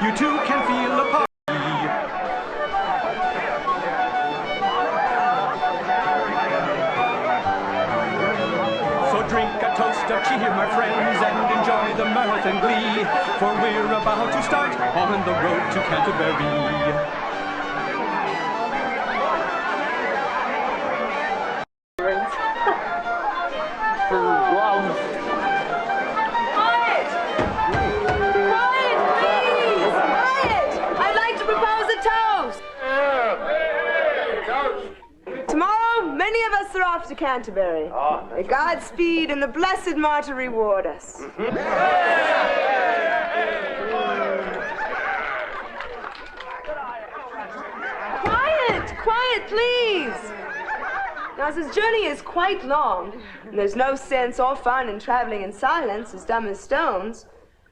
You too can feel a party. So drink a toast of cheer, my friends, and enjoy the mirth and glee, for we're about to start on the road to Canterbury. To Canterbury. May Godspeed and the blessed martyr reward us. Quiet, please. Now, as this journey is quite long, and there's no sense or fun in traveling in silence, as dumb as stones,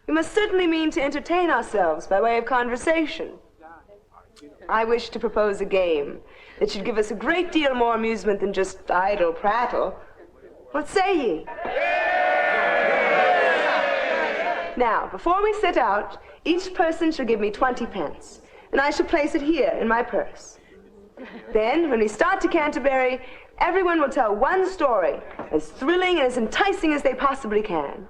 we must certainly mean to entertain ourselves by way of conversation. I wish to propose a game that should give us a great deal more amusement than just idle prattle. What say ye? Now, before we set out, each person shall give me 20 pence, and I shall place it here in my purse. Then, when we start to Canterbury, everyone will tell one story, as thrilling and as enticing as they possibly can.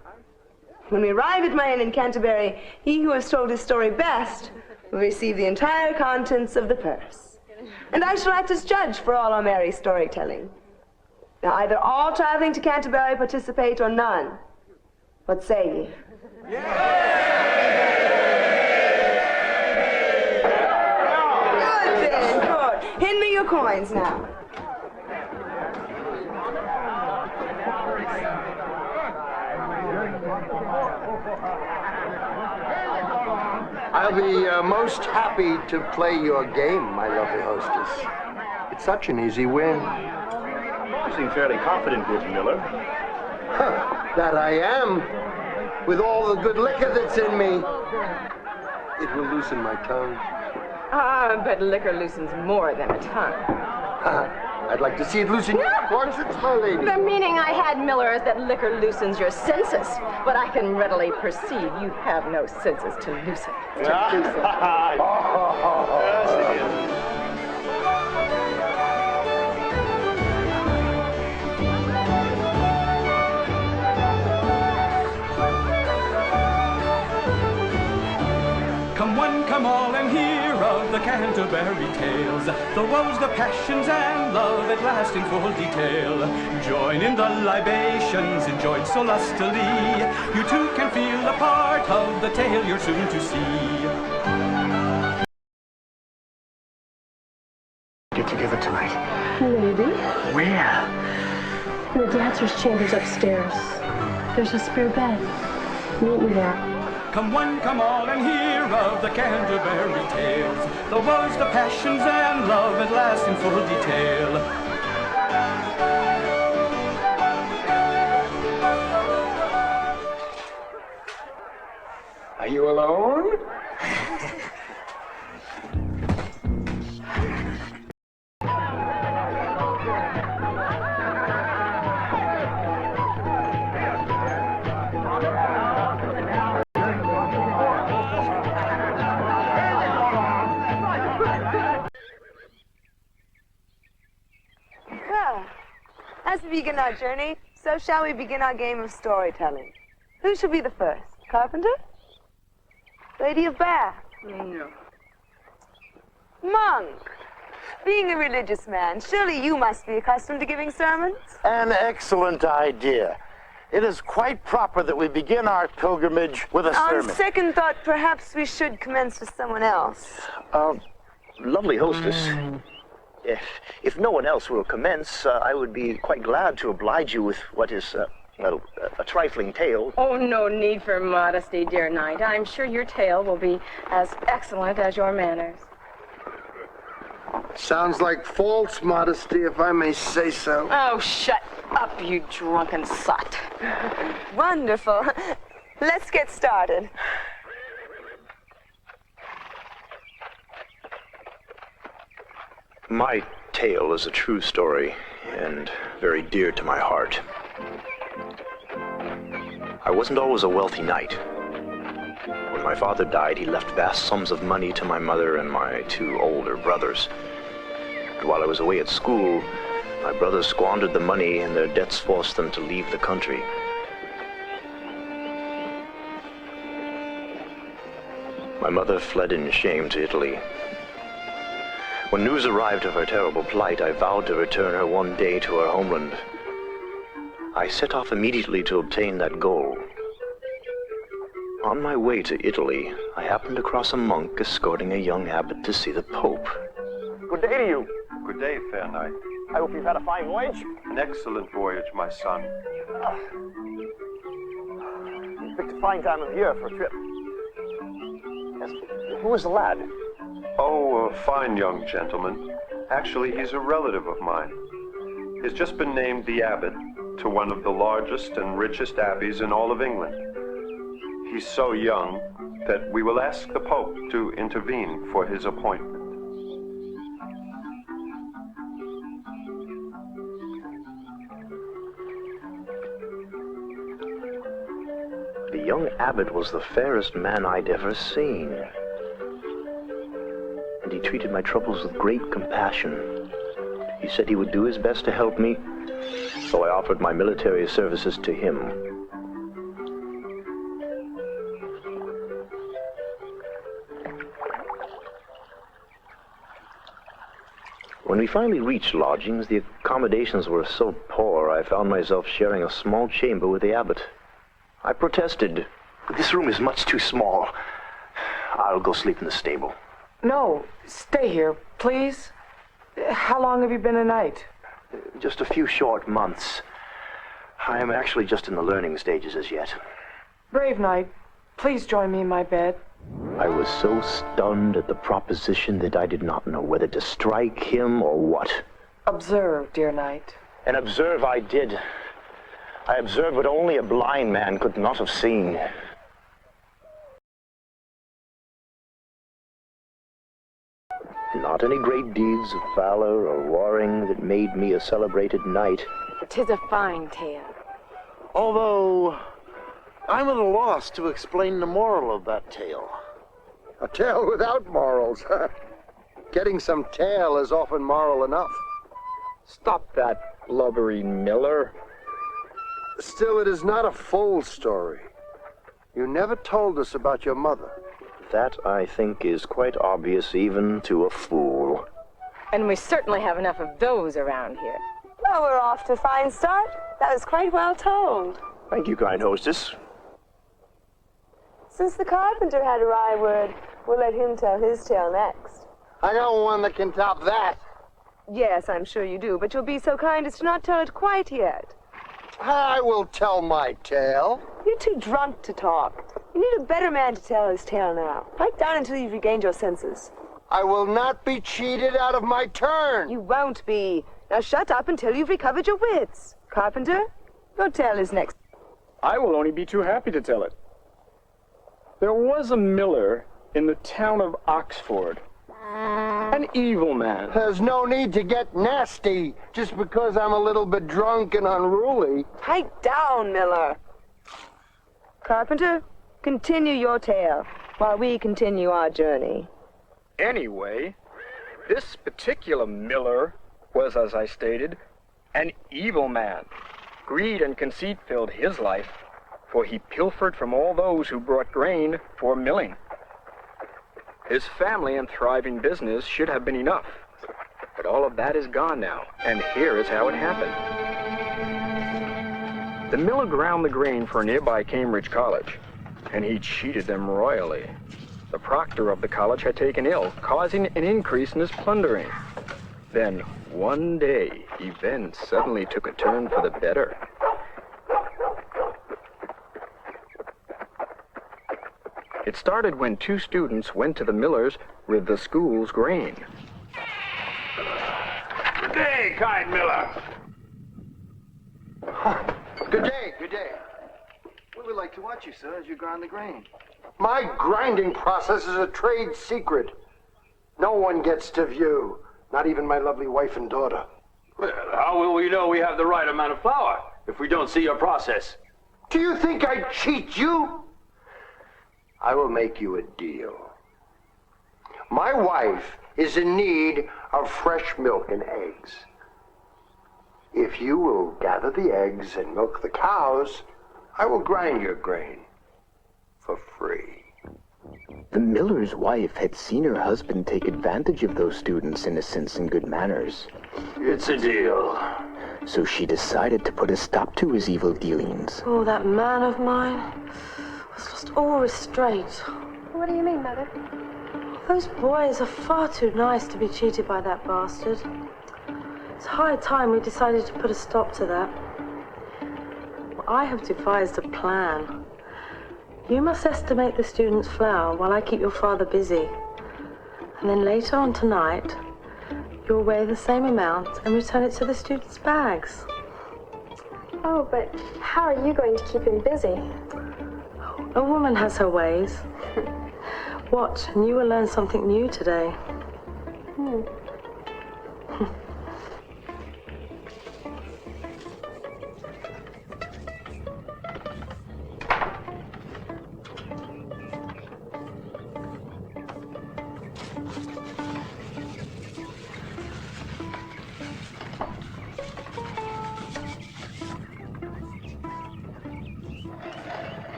When we arrive at my inn in Canterbury, he who has told his story best will receive the entire contents of the purse. And I shall act as judge for all our merry storytelling. Now, either all traveling to Canterbury participate or none. What say ye? Good then, good. Hand me your coins now. I'll be most happy to play your game, my lovely hostess. It's such an easy win. You seem fairly confident, Mr. Miller. That I am. With all the good liquor that's in me, it will loosen my tongue. Ah, but liquor loosens more than a tongue. I'd like to see it loosen your corsets, my lady. The meaning I had, Miller, is that liquor loosens your senses. But I can readily perceive you have no senses to loosen. Yes, it is. Come one, come all, and hear of the Canterbury tales, the woes, the passions, and love at last in full detail. Join in the libations enjoyed so lustily. You too can feel a part of the tale you're soon to see. Get together tonight. Maybe. Where? In the dancer's chambers upstairs. There's a spare bed. Meet me there. Come one, come all, and hear of the Canterbury tales, the woes, the passions, and love at last in full detail. Are you alone? As we begin our journey, so shall we begin our game of storytelling. Who shall be the first? Carpenter? Lady of Bath? No. Monk? Being a religious man, surely you must be accustomed to giving sermons? An excellent idea. It is quite proper that we begin our pilgrimage with a sermon. On second thought, perhaps we should commence with someone else. Lovely hostess. If no one else will commence, I would be quite glad to oblige you with what is, well, a trifling tale. Oh, no need for modesty, dear knight. I'm sure your tale will be as excellent as your manners. Sounds like false modesty, if I may say so. Oh, shut up, you drunken sot. Wonderful. Let's get started. My tale is a true story and very dear to my heart. I wasn't always a wealthy knight. When my father died, he left vast sums of money to my mother and my 2 older brothers. But while I was away at school, my brothers squandered the money and their debts forced them to leave the country. My mother fled in shame to Italy. When news arrived of her terrible plight, I vowed to return her one day to her homeland. I set off immediately to obtain that goal. On my way to Italy, I happened across a monk escorting a young abbot to see the Pope. Good day to you. Good day, fair knight. I hope you've had a fine voyage. An excellent voyage, my son. You picked a fine time of year for a trip. Yes, who is the lad? Oh, a fine young gentleman. Actually, he's a relative of mine. He's just been named the abbot to one of the largest and richest abbeys in all of England. He's so young that we will ask the Pope to intervene for his appointment. The young abbot was the fairest man I'd ever seen. And he treated my troubles with great compassion. He said he would do his best to help me, so I offered my military services to him. When we finally reached lodgings, the accommodations were so poor I found myself sharing a small chamber with the abbot. I protested. This room is much too small. I'll go sleep in the stable. No, stay here, please. How long have you been a knight? Just a few short months. I am actually just in the learning stages as yet. Brave knight, please join me in my bed. I was so stunned at the proposition that I did not know whether to strike him or what. Observe, dear knight. And observe I did. I observed what only a blind man could not have seen. Not any great deeds of valor or warring that made me a celebrated knight. 'Tis a fine tale. Although, I'm at a loss to explain the moral of that tale. A tale without morals. Getting some tail is often moral enough. Stop that blubbering Miller. Still, it is not a full story. You never told us about your mother. That, I think, is quite obvious even to a fool. And we certainly have enough of those around here. Well, we're off to a fine start. That was quite well told. Thank you, kind hostess. Since the carpenter had a wry word, we'll let him tell his tale next. I know one that can top that. Yes, I'm sure you do, but you'll be so kind as to not tell it quite yet. I will tell my tale. You're too drunk to talk. You need a better man to tell his tale now. Pipe down until you've regained your senses. I will not be cheated out of my turn. You won't be. Now shut up until you've recovered your wits. Carpenter, your tale is next. I will only be too happy to tell it. There was a miller in the town of Oxford. An evil man. There's no need to get nasty just because I'm a little bit drunk and unruly. Pipe down, Miller. Carpenter, continue your tale while we continue our journey. Anyway, this particular miller was, as I stated, an evil man. Greed and conceit filled his life, for he pilfered from all those who brought grain for milling. His family and thriving business should have been enough, but all of that is gone now, and here is how it happened. The miller ground the grain for nearby Cambridge College, and he cheated them royally. The proctor of the college had taken ill, causing an increase in his plundering. Then, one day, events suddenly took a turn for the better. It started when 2 students went to the miller's with the school's grain. Good day, kind Miller. Good day, good day. We would like to watch you, sir, as you grind the grain. My grinding process is a trade secret. No one gets to view, not even my lovely wife and daughter. Well, how will we know we have the right amount of flour if we don't see your process? Do you think I'd cheat you? I will make you a deal. My wife is in need of fresh milk and eggs. If you will gather the eggs and milk the cows, I will grind your grain for free. The miller's wife had seen her husband take advantage of those students' innocence and good manners. It's a deal. So she decided to put a stop to his evil dealings. Oh, that man of mine was lost all restraint. What do you mean, Mother? Those boys are far too nice to be cheated by that bastard. It's high time we decided to put a stop to that. I have devised a plan. You must estimate the student's flour while I keep your father busy. And then later on tonight, you'll weigh the same amount and return it to the student's bags. Oh, but how are you going to keep him busy? A woman has her ways. Watch, and you will learn something new today.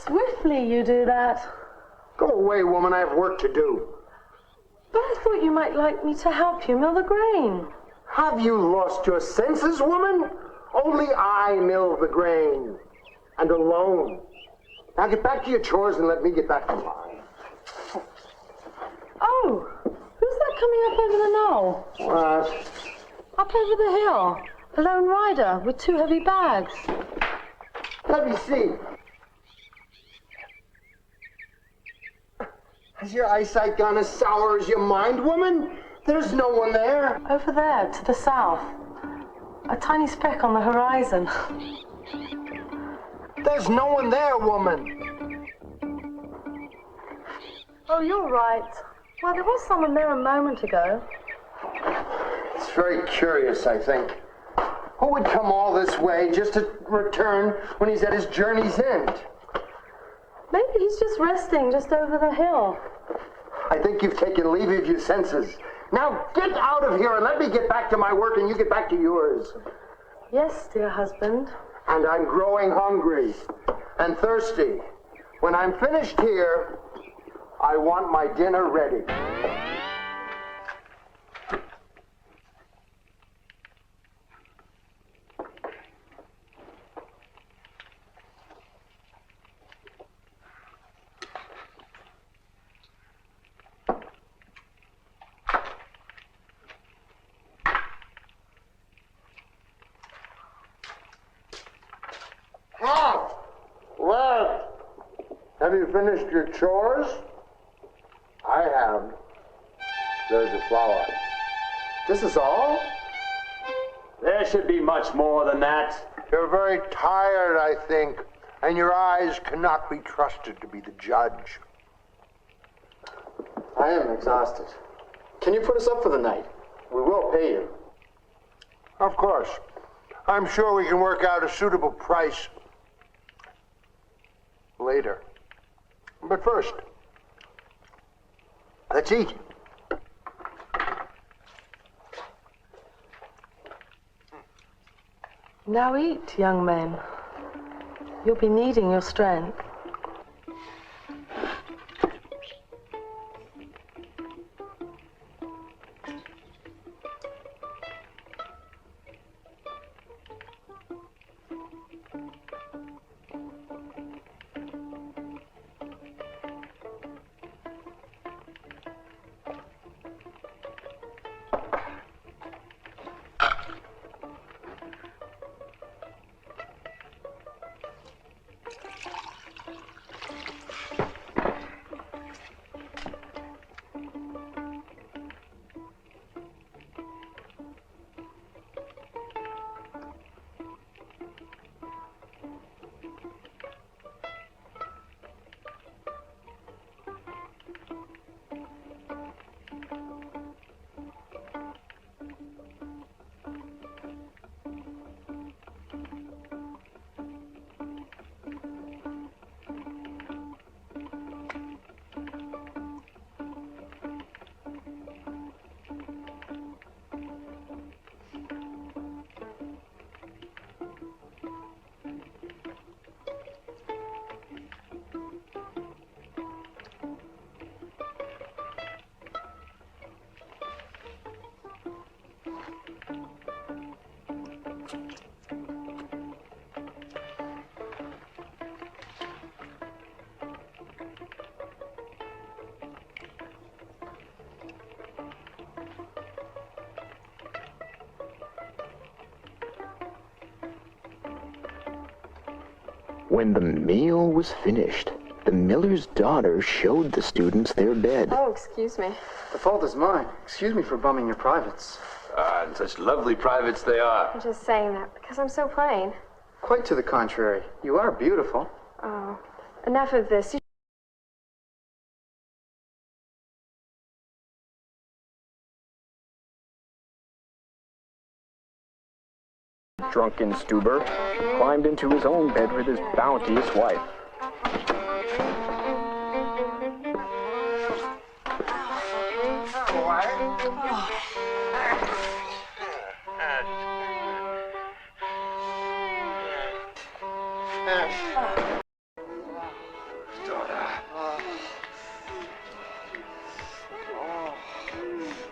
Swiftly you do that. Go away, woman. I have work to do. But I thought you might like me to help you mill the grain. Have you lost your senses, woman? Only I mill the grain. And alone. Now get back to your chores and let me get back to mine. Oh, who's that coming up over the knoll? What? Up over the hill. A lone rider with 2 heavy bags. Let me see. Has your eyesight gone as sour as your mind, woman? There's no one there. Over there, to the south. A tiny speck on the horizon. There's no one there, woman. Oh, you're right. Well, there was someone there a moment ago. It's very curious, I think. Who would come all this way just to return when he's at his journey's end? Maybe he's just resting just over the hill. I think you've taken leave of your senses. Now get out of here and let me get back to my work and you get back to yours. Yes, dear husband. And I'm growing hungry and thirsty. When I'm finished here, I want my dinner ready. Well, have you finished your chores? I have. There's the flour. This is all? There should be much more than that. You're very tired, I think, and your eyes cannot be trusted to be the judge. I am exhausted. Can you put us up for the night? We will pay you. Of course. I'm sure we can work out a suitable price later. But first, let's eat. Now eat, young men. You'll be needing your strength. When the meal was finished, the miller's daughter showed the students their bed. Oh, excuse me. The fault is mine. Excuse me for bumming your privates. And such lovely privates they are. I'm just saying that because I'm so plain. Quite to the contrary. You are beautiful. Oh, enough of this. Drunken Stuber climbed into his own bed with his bounteous wife.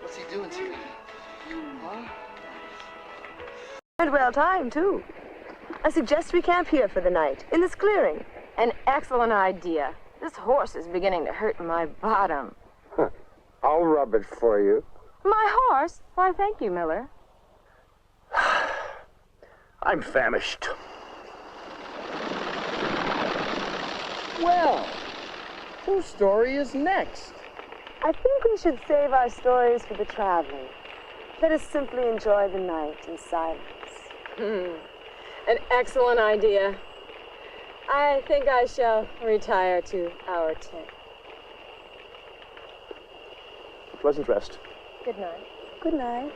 What's he doing to you? Huh? And well timed, too. I suggest we camp here for the night, in this clearing. An excellent idea. This horse is beginning to hurt my bottom. I'll rub it for you. My horse? Why, thank you, Miller. I'm famished. Well, whose story is next? I think we should save our stories for the traveling. Let us simply enjoy the night in silence. An excellent idea. I think I shall retire to our tent. Pleasant rest. Good night. Good night.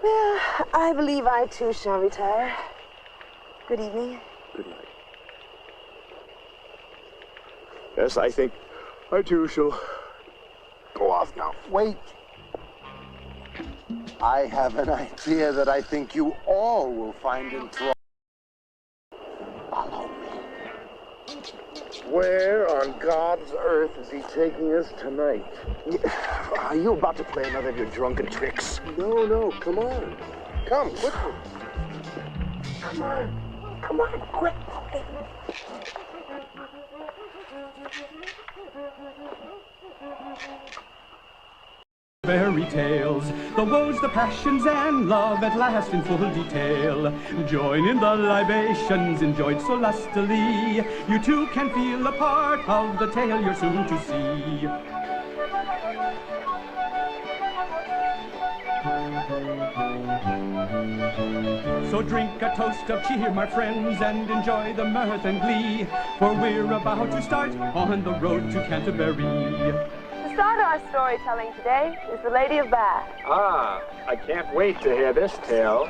Well, I believe I too shall retire. Good evening. Good night. Yes, I think I too shall go off now. Wait. I have an idea that I think you all will find enthralling. Follow me. Where on God's earth is he taking us tonight? Are you about to play another of your drunken tricks? No, come on. Come, quickly. Come on, quick. Fairy tales, the woes, the passions, and love at last in full detail. Join in the libations enjoyed so lustily. You too can feel a part of the tale you're soon to see. So drink a toast of cheer, my friends, and enjoy the mirth and glee, for we're about to start on the road to Canterbury. To start our storytelling today is the Lady of Bath. Ah, I can't wait to hear this tale.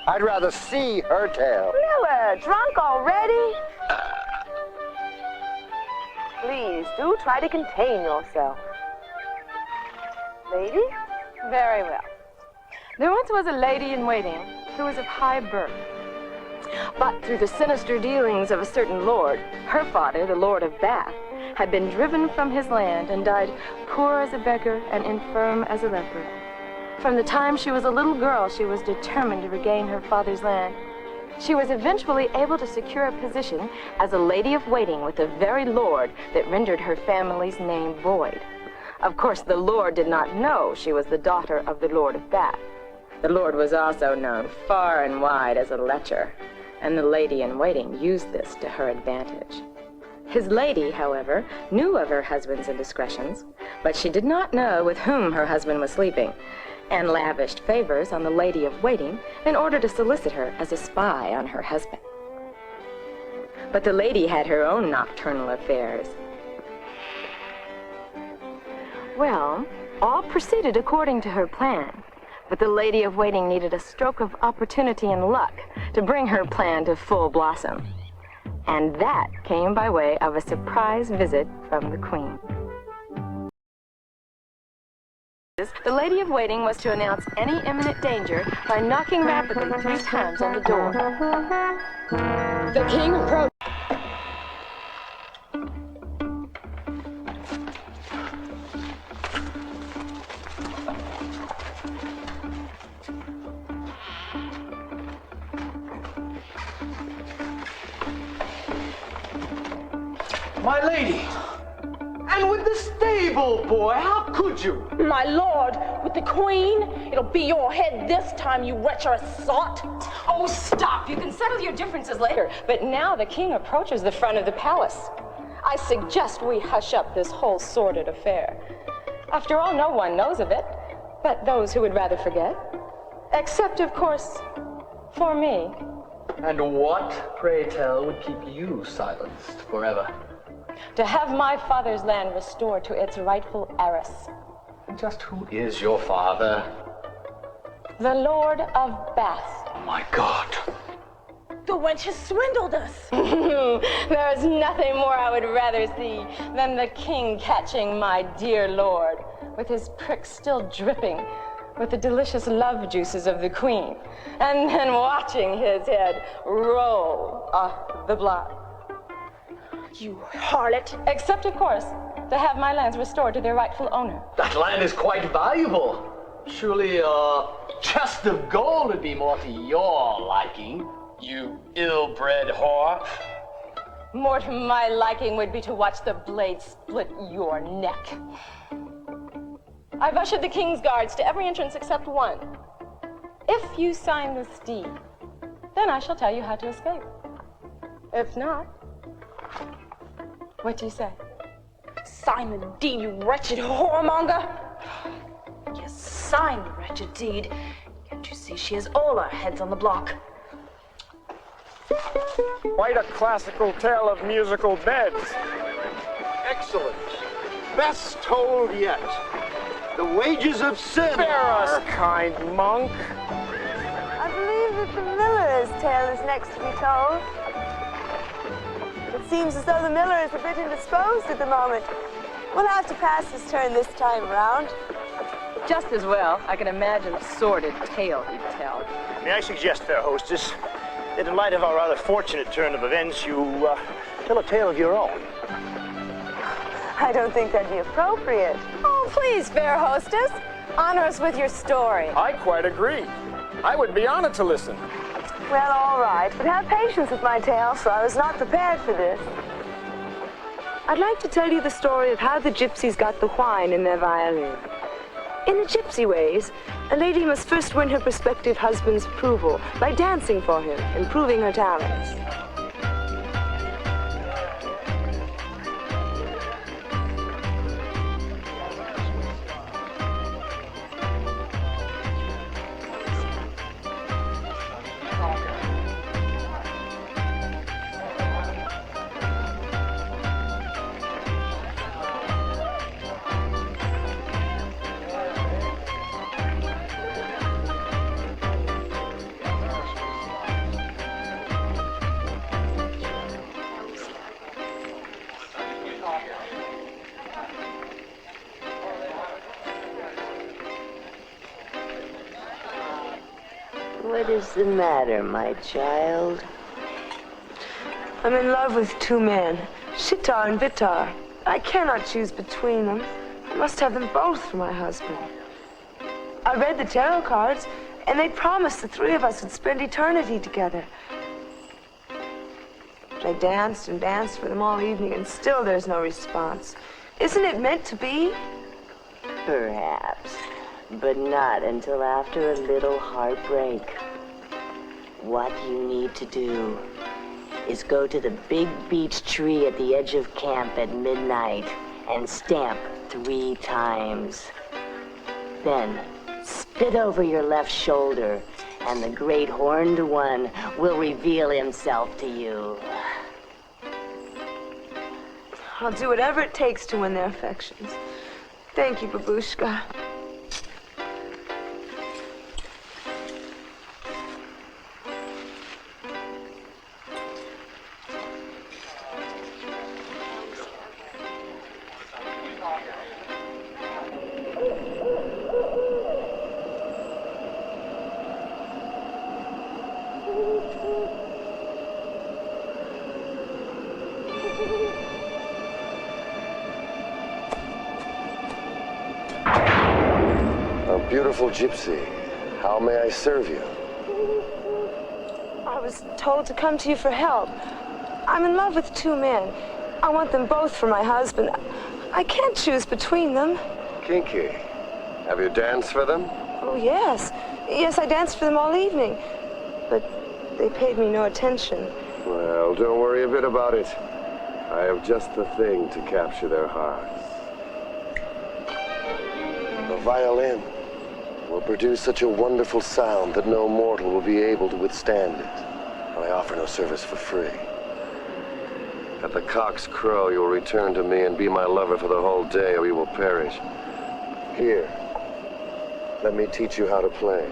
I'd rather see her tale. Miller, drunk already? Please, do try to contain yourself. Lady? Very well. There once was a lady in waiting who was of high birth. But through the sinister dealings of a certain lord, her father, the Lord of Bath, had been driven from his land and died poor as a beggar and infirm as a leper. From the time she was a little girl, she was determined to regain her father's land. She was eventually able to secure a position as a lady of waiting with the very lord that rendered her family's name void. Of course, the lord did not know she was the daughter of the Lord of Bath. The lord was also known far and wide as a lecher, and the lady in waiting used this to her advantage. His lady, however, knew of her husband's indiscretions, but she did not know with whom her husband was sleeping, and lavished favors on the lady of waiting in order to solicit her as a spy on her husband. But the lady had her own nocturnal affairs. Well, all proceeded according to her plan, but the lady of waiting needed a stroke of opportunity and luck to bring her plan to full blossom. And that came by way of a surprise visit from the Queen. The lady of waiting was to announce any imminent danger by knocking rapidly 3 times on the door. The king approached. My lady! And with the stable boy, how could you? My lord, lord with the queen. It'll be your head this time, you wretched sot. Oh, stop. You can settle your differences later. But now the king approaches the front of the palace. I suggest we hush up this whole sordid affair. After all, no one knows of it, but those who would rather forget. Except, of course, for me. And what, pray tell, would keep you silenced forever? To have my father's land restored to its rightful heiress. Just who is your father? The Lord of Bath. Oh my God. The wench has swindled us. There is nothing more I would rather see than the king catching my dear lord, with his prick still dripping with the delicious love juices of the queen, and then watching his head roll off the block. You harlot. Except, of course, to have my lands restored to their rightful owner. That land is quite valuable. Surely a chest of gold would be more to your liking, you ill-bred whore. More to my liking would be to watch the blade split your neck. I've ushered the king's guards to every entrance except one. If you sign this deed, then I shall tell you how to escape. If not, what do you say? Sign the deed, you wretched whoremonger. Yes, sign the wretched deed. Can't you see she has all our heads on the block? Quite a classical tale of musical beds. Excellent. Best told yet. The wages of sin. Spare us, kind monk. I believe that the miller's tale is next to be told. It seems as though the miller is a bit indisposed at the moment. We'll have to pass his turn this time around. Just as well. I can imagine the sordid tale he'd tell. May I suggest, fair hostess, that in light of our rather fortunate turn of events, you tell a tale of your own? I don't think that'd be appropriate. Oh, please, fair hostess. Honor us with your story. I quite agree. I would be honored to listen. Well, all right, but have patience with my tale, for I was not prepared for this. I'd like to tell you the story of how the gypsies got the whine in their violin. In the gypsy ways, a lady must first win her prospective husband's approval by dancing for him and proving her talents. What is the matter, my child? I'm in love with two men, Shitar and Vitar. I cannot choose between them. I must have them both for my husband. I read the tarot cards, and they promised the three of us would spend eternity together. But I danced and danced for them all evening, and still there's no response. Isn't it meant to be? Perhaps, but not until after a little heartbreak. What you need to do is go to the big beech tree at the edge of camp at midnight and stamp 3 times. Then spit over your left shoulder, and the great horned one will reveal himself to you. I'll do whatever it takes to win their affections. Thank you, Babushka. Beautiful gypsy, how may I serve you? I was told to come to you for help. I'm in love with 2 men. I want them both for my husband. I can't choose between them. Kinky. Have you danced for them? Oh, yes. Yes, I danced for them all evening. But they paid me no attention. Well, don't worry a bit about it. I have just the thing to capture their hearts. The violin will produce such a wonderful sound that no mortal will be able to withstand it. And I offer no service for free. At the cock's crow, you will return to me and be my lover for the whole day, or you will perish. Here, let me teach you how to play.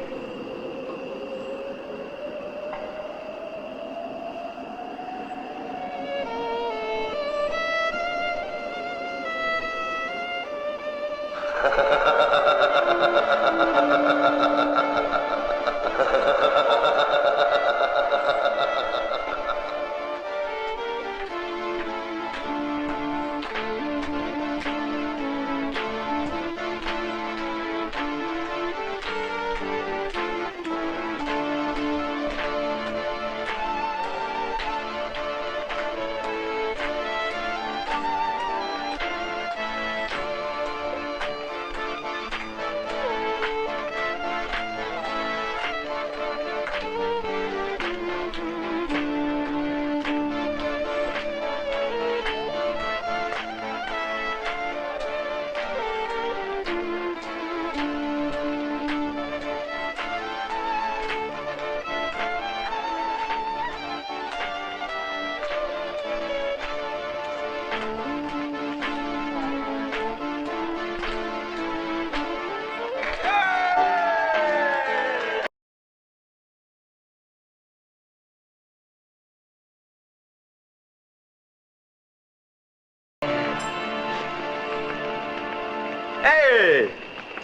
Hey!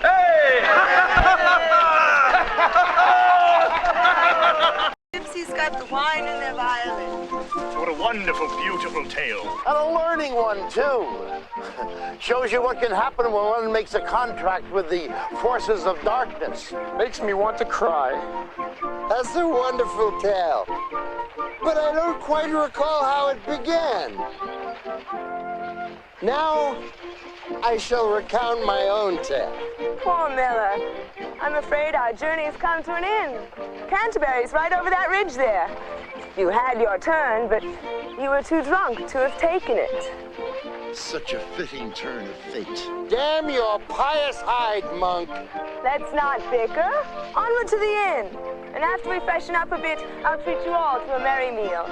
Hey! Gypsy's got the wine in their violin. What a wonderful, beautiful tale. And a learning one, too. Shows you what can happen when one makes a contract with the forces of darkness. Makes me want to cry. That's a wonderful tale. But I don't quite recall how it began. Now, I shall recount my own tale. Poor Miller. I'm afraid our journey has come to an end. Canterbury's right over that ridge there. You had your turn, but you were too drunk to have taken it. Such a fitting turn of fate. Damn your pious hide, monk. Let's not bicker. Onward to the inn. And after we freshen up a bit, I'll treat you all to a merry meal.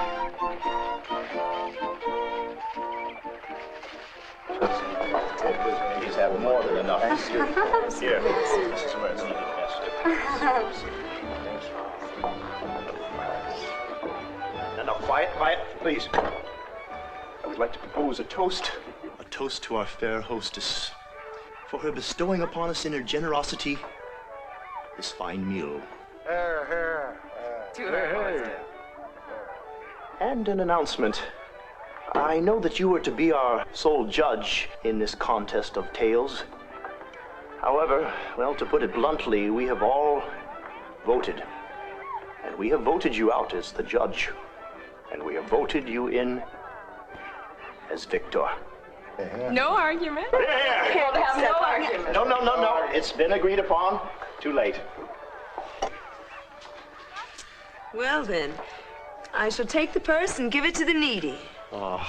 Ladies have more than enough. Here, this is where it's needed best. Now, quiet, please. I would like to propose a toast. A toast to our fair hostess for her bestowing upon us in her generosity this fine meal. To her. And an announcement. I know that you were to be our sole judge in this contest of tales. However, well, to put it bluntly, we have all voted. And we have voted you out as the judge. And we have voted you in as victor. No argument. Yeah. Can't have no argument. No. It's been agreed upon. Too late. Well, then, I shall take the purse and give it to the needy. Oh.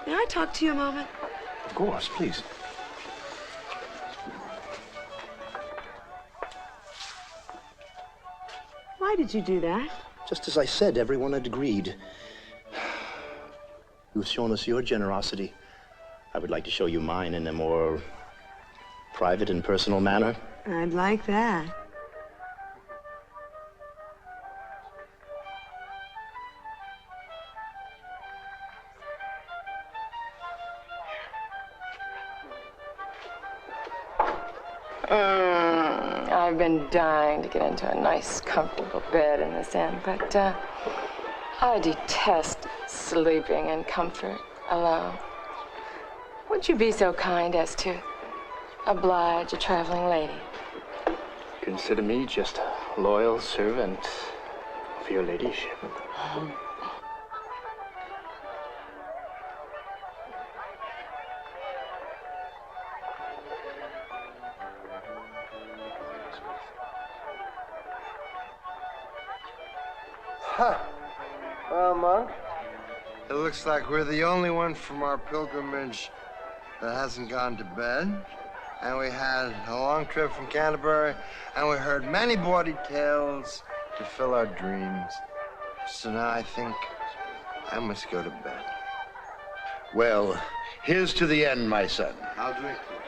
May I talk to you a moment? Of course, please. Why did you do that? Just as I said, everyone had agreed. You've shown us your generosity. I would like to show you mine in a more private and personal manner. I'd like that. I've been dying to get into a nice, comfortable bed in this inn, but I detest sleeping in comfort alone. Would you be so kind as to oblige a traveling lady? Consider me just a loyal servant of your ladyship. Well, Monk, it looks like we're the only one from our pilgrimage that hasn't gone to bed. And we had a long trip from Canterbury, and we heard many bawdy tales to fill our dreams. So now I think I must go to bed. Well, here's to the end, my son. I'll drink to it.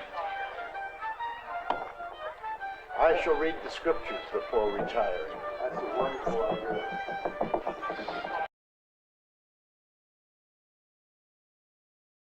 I shall read the scriptures before retiring. That's a wonderful idea.